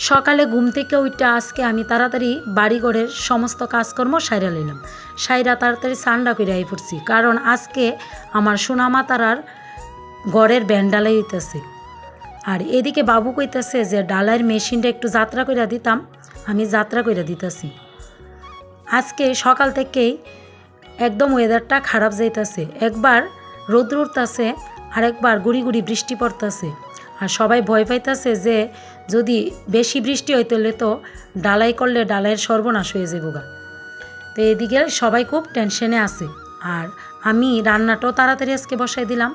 সকালে ঘুম থেকে উঠে আজকে আমি তাড়াতাড়ি বাড়িঘরের সমস্ত কাজকর্ম সাইরা নিলাম। সাইরা তাড়াতাড়ি চান্ডা করে আই পড়ছি, কারণ আজকে আমার সোনামা তারার ঘরের ব্যান্ড ডালাই হইতেছে। আর এদিকে বাবু কইতেছে যে ডালাইয়ের মেশিনটা একটু যাত্রা করে দিতাম, আমি যাত্রা করে দিতেছি। আজকে সকাল থেকেই একদম ওয়েদারটা খারাপ যাইতেছে, একবার রোদ্র উঠতেছে আর একবার গুড়ি গুড়ি বৃষ্টি পড়তেছে। আর সবাই ভয় পাইতেছে যে যদি বেশি বৃষ্টি হইতে হলে তো ডালাই করলে ডালাইয়ের সর্বনাশ হয়ে যাবো গা। তো এদিকে সবাই খুব টেনশনে আছে। আর আমি রান্নাটাও তাড়াতাড়ি আজকে বসাই দিলাম।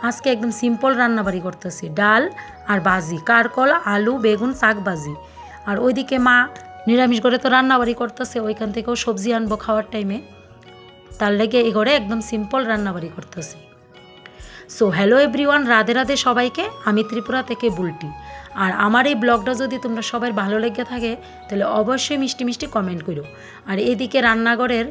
আজকে একদম সিম্পল রান্নাবাড়ি করতেছি, ডাল আর ভাজি, কারকল আলু বেগুন শাক ভাজি। আর ওইদিকে মা নিরামিষ করে তো রান্নাবাড়ি করতেছে, ওইখান থেকেও সবজি আনবো খাওয়ার টাইমে, তার লেগে এই ঘরে একদম সিম্পল রান্নাবাড়ি করতেছি। So hello everyone, Radhe Radhe সবাইকে। আমি ত্রিপুরা থেকে বুলটি। আর আমার এই ব্লগটা যদি তোমরা সবাই ভালো লেগে থাকে তাহলে অবশ্যই মিষ্টি মিষ্টি কমেন্ট করো। আর এদিকে রান্নাঘরের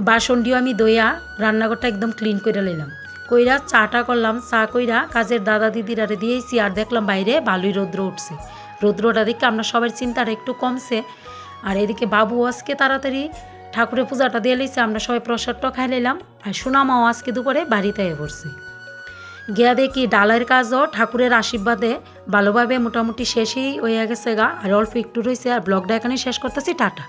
বাসনটিও আমি দইয়া রান্নাঘরটা একদম ক্লিন করে নিলাম, কইরা চাটা করলাম। চা কইরা কাজের দাদা দিদিরারে দিয়েছি। আর দেখলাম বাইরে ভালোই রৌদ্র উঠছে, রৌদ্রটা দেখে আমরা সবার চিন্তাটা একটু কমছে। আর এদিকে বাবু আজকে তাড়াতাড়ি ঠাকুরের পূজাটা দিয়ে লইছে, আমরা সবাই প্রসাদটা খাই নিলাম। আর সোনামাও আজকে দুপুরে বাড়িতে পড়ছে। গিয়া দেখি ডালের কাজও ঠাকুরের আশীর্বাদে ভালোভাবে মোটামুটি শেষই হয়ে গেছে গা, আর অল্প একটু রয়েছে। আর ব্লগটা এখানে শেষ করতেছি, টাটা।